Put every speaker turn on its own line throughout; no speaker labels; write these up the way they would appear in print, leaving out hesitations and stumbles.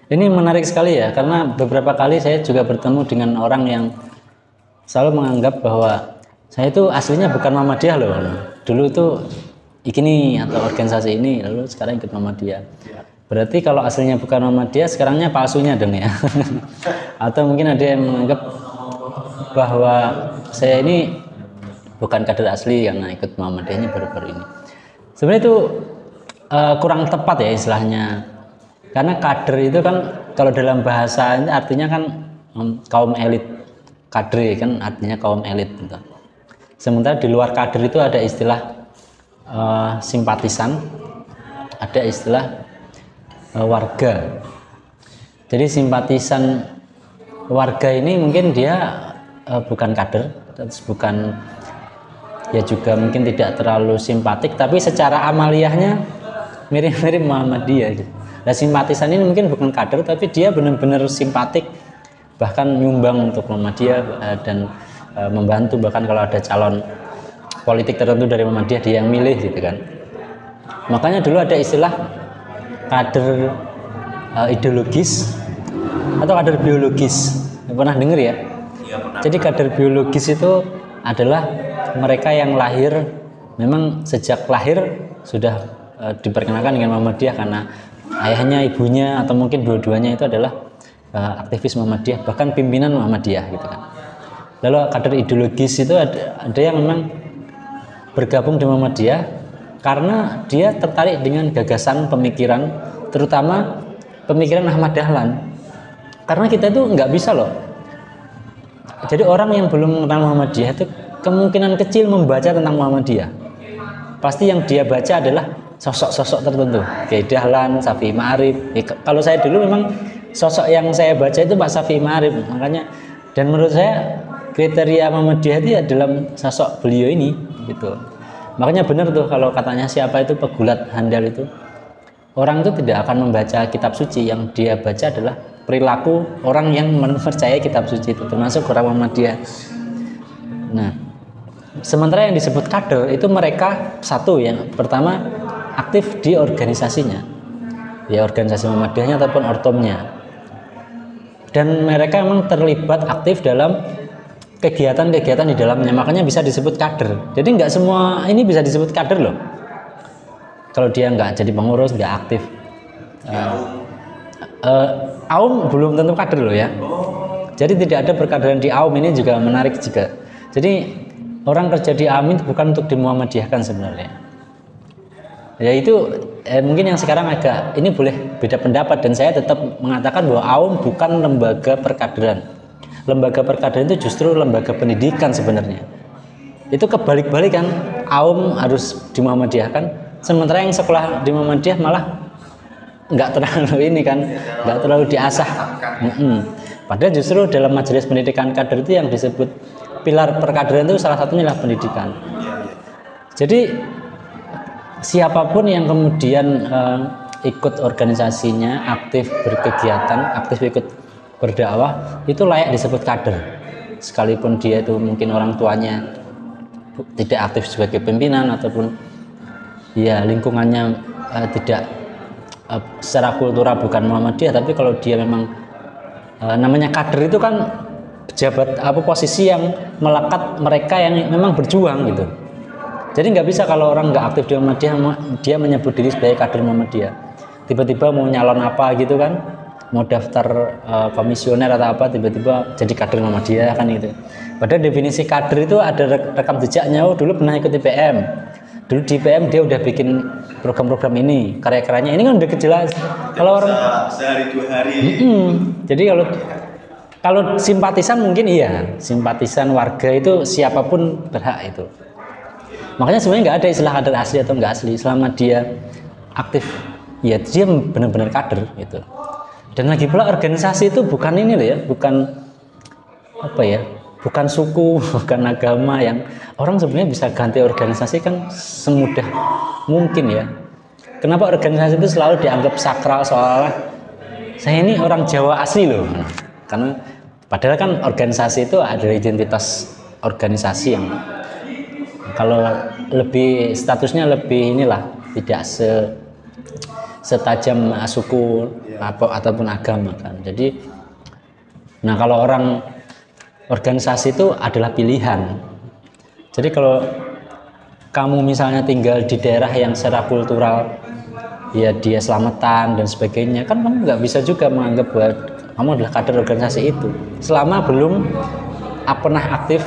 Ini menarik sekali ya, karena beberapa kali saya juga bertemu dengan orang yang selalu menganggap bahwa saya itu aslinya bukan Muhammadiyah loh. Dulu itu ini atau organisasi ini, lalu sekarang ikut Muhammadiyah. Berarti kalau aslinya bukan Muhammadiyah, sekarangnya palsunya dong ya. Atau mungkin ada yang menganggap bahwa saya ini bukan kader asli karena ikut Muhammadiyahnya baru-baru ini. Sebenarnya itu kurang tepat ya istilahnya. Karena kader itu kan kalau dalam bahasa ini artinya kan kaum elit. Kader kan artinya kaum elit gitu. Sementara di luar kader itu ada istilah simpatisan, ada istilah warga. Jadi simpatisan warga ini mungkin dia bukan kader, bukan, ya juga mungkin tidak terlalu simpatik, tapi secara amaliyahnya mirip-mirip Muhammadiyah gitu. Nah, simpatisan ini mungkin bukan kader, tapi dia benar-benar simpatik, bahkan nyumbang untuk Muhammadiyah dan membantu, bahkan kalau ada calon politik tertentu dari Muhammadiyah dia yang milih gitu kan. Makanya dulu ada istilah kader ideologis atau kader biologis. Pernah dengar ya?
Iya, pernah.
Jadi kader biologis itu adalah mereka yang lahir, memang sejak lahir sudah diperkenalkan dengan Muhammadiyah karena ayahnya, ibunya, atau mungkin dua-duanya itu adalah aktivis Muhammadiyah, bahkan pimpinan Muhammadiyah gitu kan. Lalu kader ideologis itu ada yang memang bergabung di Muhammadiyah karena dia tertarik dengan gagasan pemikiran, terutama pemikiran Ahmad Dahlan. Karena kita itu nggak bisa loh. Jadi orang yang belum mengenal Muhammadiyah itu kemungkinan kecil membaca tentang Muhammadiyah. Pasti yang dia baca adalah sosok-sosok tertentu, kayak Dahlan, Syafi'i Ma'arif. Kalau saya dulu memang sosok yang saya baca itu Pak Syafi'i Ma'arif, makanya, dan menurut saya kriteria Muhammadiyah itu ya dalam sosok beliau ini gitu. Makanya benar tuh kalau katanya siapa itu pegulat handal itu, orang itu tidak akan membaca kitab suci, yang dia baca adalah perilaku orang yang percaya kitab suci itu, termasuk orang Muhammadiyah. Nah, sementara yang disebut kader itu mereka satu, yang pertama aktif di organisasinya, ya organisasi Muhammadiyahnya ataupun ortomnya, dan mereka memang terlibat aktif dalam kegiatan-kegiatan di dalamnya, makanya bisa disebut kader. Jadi nggak semua ini bisa disebut kader loh. Kalau dia nggak jadi pengurus, nggak aktif. Aum belum tentu kader loh ya. Jadi tidak ada perkaderan di Aum, ini juga menarik juga. Jadi orang kerja di Aum itu bukan untuk dimuhammadiyahkan sebenarnya. Ya itu mungkin yang sekarang agak ini boleh beda pendapat, dan saya tetap mengatakan bahwa Aum bukan lembaga perkaderan. Lembaga perkaderan itu justru lembaga pendidikan sebenarnya. Itu kebalik-balik kan, Aum harus dimuhammadiyahkan, sementara yang sekolah di Muhammadiyah malah nggak terlalu ini kan, nggak terlalu diasah. Padahal justru dalam majelis pendidikan kader itu yang disebut pilar perkaderan itu salah satunya adalah pendidikan. Jadi siapapun yang kemudian ikut organisasinya, aktif berkegiatan, aktif ikut berdakwah, itu layak disebut kader, sekalipun dia itu mungkin orang tuanya tidak aktif sebagai pimpinan ataupun ya lingkungannya tidak secara kultural bukan Muhammadiyah, tapi kalau dia memang namanya kader itu kan pejabat posisi yang melekat mereka yang memang berjuang gitu. Jadi nggak bisa kalau orang nggak aktif di Muhammadiyah dia menyebut diri sebagai kader Muhammadiyah, tiba-tiba mau nyalon apa gitu kan, mau daftar komisioner atau apa, tiba-tiba jadi kader Muhammadiyah kan gitu. Padahal definisi kader itu ada rekam jejaknya. Oh, dulu pernah ikut IPM, dulu di IPM dia udah bikin program-program ini, karya-karyanya ini kan udah jelas. Kalau orang
sehari dua hari.
Jadi kalau simpatisan mungkin iya, simpatisan warga itu siapapun berhak itu. Makanya sebenarnya nggak ada istilah kader asli atau nggak asli, selama dia aktif ya dia benar-benar kader gitu. Dan lagi pula organisasi itu bukan ini loh ya, bukan apa ya, bukan suku, bukan agama yang orang sebenarnya bisa ganti organisasi kan semudah mungkin ya. Kenapa organisasi itu selalu dianggap sakral, soalnya saya ini orang Jawa asli loh. Karena padahal kan organisasi itu ada identitas organisasi yang kalau lebih statusnya lebih inilah, tidak setajam suku ataupun agama kan. Jadi, nah kalau orang organisasi itu adalah pilihan. Jadi kalau kamu misalnya tinggal di daerah yang secara kultural ya dia selamatan dan sebagainya, kan kamu nggak bisa juga menganggap bahwa kamu adalah kader organisasi itu selama belum pernah aktif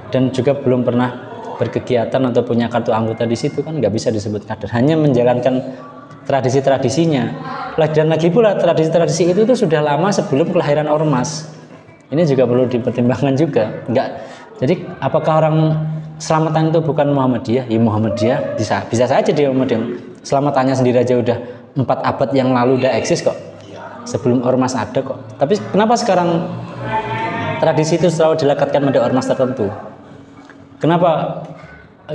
dan juga belum pernah berkegiatan atau punya kartu anggota di situ, kan nggak bisa disebut kader, hanya menjalankan tradisi-tradisinya. Dan lagi pula tradisi-tradisi itu tuh sudah lama sebelum kelahiran ormas. Ini juga perlu dipertimbangkan juga. Jadi apakah orang selamatan itu bukan Muhammadiyah? Ya Muhammadiyah bisa saja dia Muhammadiyah. Selamatannya sendiri aja udah 4 abad yang lalu udah eksis kok. Sebelum ormas ada kok. Tapi kenapa sekarang tradisi itu selalu dilekatkan pada ormas tertentu? Kenapa?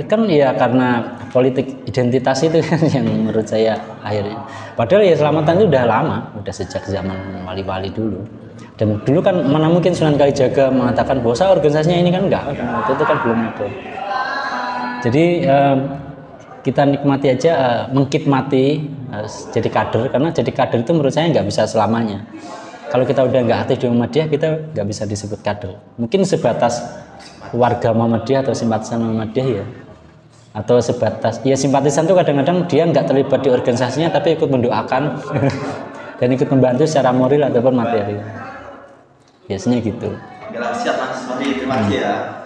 Kan ya karena politik identitas itu kan yang menurut saya akhirnya. Padahal ya selamatan itu udah lama, udah sejak zaman wali-wali dulu. Dan dulu kan mana mungkin Sunan Kalijaga mengatakan bahwa organisasinya ini kan enggak, waktu itu kan belum ada. Jadi kita nikmati aja, mengkhidmati jadi kader, karena jadi kader itu menurut saya nggak bisa selamanya. Kalau kita udah nggak aktif di Muhammadiyah, kita nggak bisa disebut kader. Mungkin sebatas warga Muhammadiyah atau simpatisan Muhammadiyah ya, atau sebatas ya simpatisan itu kadang-kadang dia nggak terlibat di organisasinya tapi ikut mendoakan dan ikut membantu secara moral ataupun materi. Biasanya gitu.
Siap Mas, terima kasih ya.